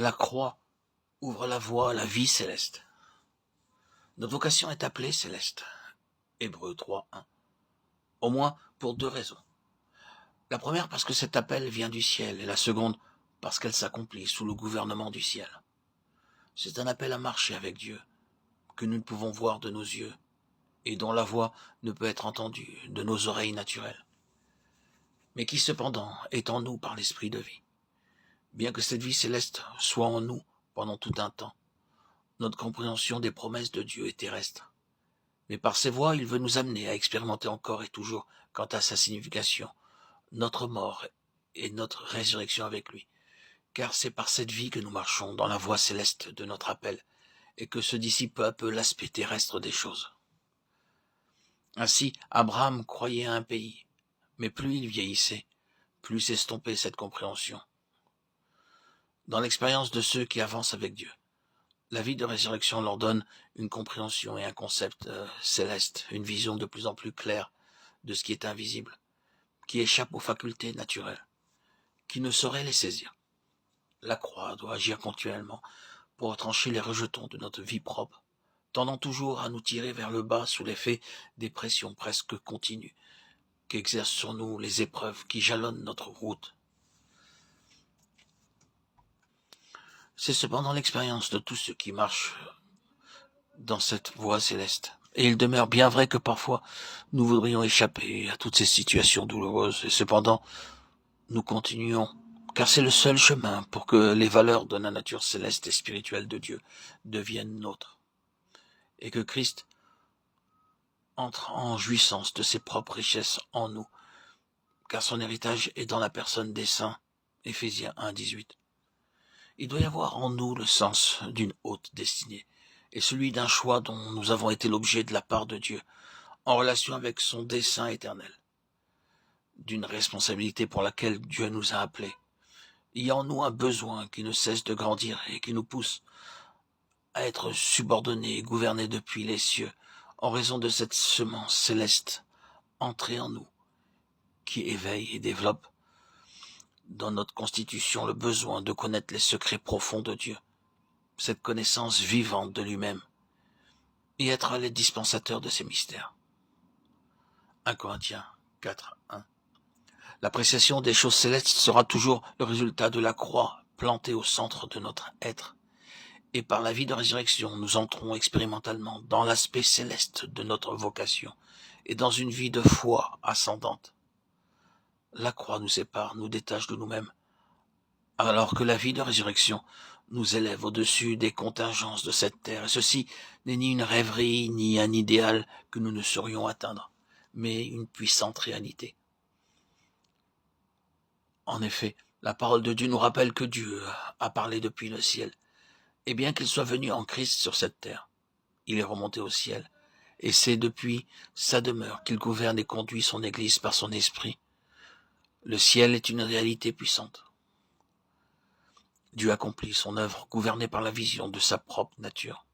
La croix ouvre la voie à la vie céleste. Notre vocation est appelée céleste. Hébreux 3, 1. Au moins pour 2 raisons. La première parce que cet appel vient du ciel et la seconde parce qu'elle s'accomplit sous le gouvernement du ciel. C'est un appel à marcher avec Dieu, que nous ne pouvons voir de nos yeux et dont la voix ne peut être entendue de nos oreilles naturelles, mais qui cependant est en nous par l'esprit de vie. Bien que cette vie céleste soit en nous pendant tout un temps, notre compréhension des promesses de Dieu est terrestre. Mais par ses voies, il veut nous amener à expérimenter encore et toujours, quant à sa signification, notre mort et notre résurrection avec lui. Car c'est par cette vie que nous marchons dans la voie céleste de notre appel, et que se dissipe peu à peu l'aspect terrestre des choses. Ainsi, Abraham croyait à un pays, mais plus il vieillissait, plus s'estompait cette compréhension. Dans l'expérience de ceux qui avancent avec Dieu, la vie de résurrection leur donne une compréhension et un concept céleste, une vision de plus en plus claire de ce qui est invisible, qui échappe aux facultés naturelles, qui ne saurait les saisir. La croix doit agir continuellement pour retrancher les rejetons de notre vie propre, tendant toujours à nous tirer vers le bas sous l'effet des pressions presque continues qu'exercent sur nous les épreuves qui jalonnent notre route. C'est cependant l'expérience de tous ceux qui marchent dans cette voie céleste. Et il demeure bien vrai que parfois nous voudrions échapper à toutes ces situations douloureuses, et cependant nous continuons, car c'est le seul chemin pour que les valeurs de la nature céleste et spirituelle de Dieu deviennent nôtres, et que Christ entre en jouissance de ses propres richesses en nous, car son héritage est dans la personne des saints. Éphésiens 1, 18. Il doit y avoir en nous le sens d'une haute destinée, et celui d'un choix dont nous avons été l'objet de la part de Dieu, en relation avec son dessein éternel, d'une responsabilité pour laquelle Dieu nous a appelés. Il y a en nous un besoin qui ne cesse de grandir et qui nous pousse à être subordonnés et gouvernés depuis les cieux, en raison de cette semence céleste entrée en nous, qui éveille et développe dans notre constitution le besoin de connaître les secrets profonds de Dieu, cette connaissance vivante de lui-même, et être les dispensateurs de ces mystères. 1 Corinthiens 4, 1. L'appréciation des choses célestes sera toujours le résultat de la croix plantée au centre de notre être, et par la vie de résurrection, nous entrons expérimentalement dans l'aspect céleste de notre vocation, et dans une vie de foi ascendante. La croix nous sépare, nous détache de nous-mêmes, alors que la vie de résurrection nous élève au-dessus des contingences de cette terre, et ceci n'est ni une rêverie, ni un idéal que nous ne saurions atteindre, mais une puissante réalité. En effet, la parole de Dieu nous rappelle que Dieu a parlé depuis le ciel, et bien qu'il soit venu en Christ sur cette terre, il est remonté au ciel, et c'est depuis sa demeure qu'il gouverne et conduit son Église par son esprit. Le ciel est une réalité puissante. Dieu accomplit son œuvre gouvernée par la vision de sa propre nature.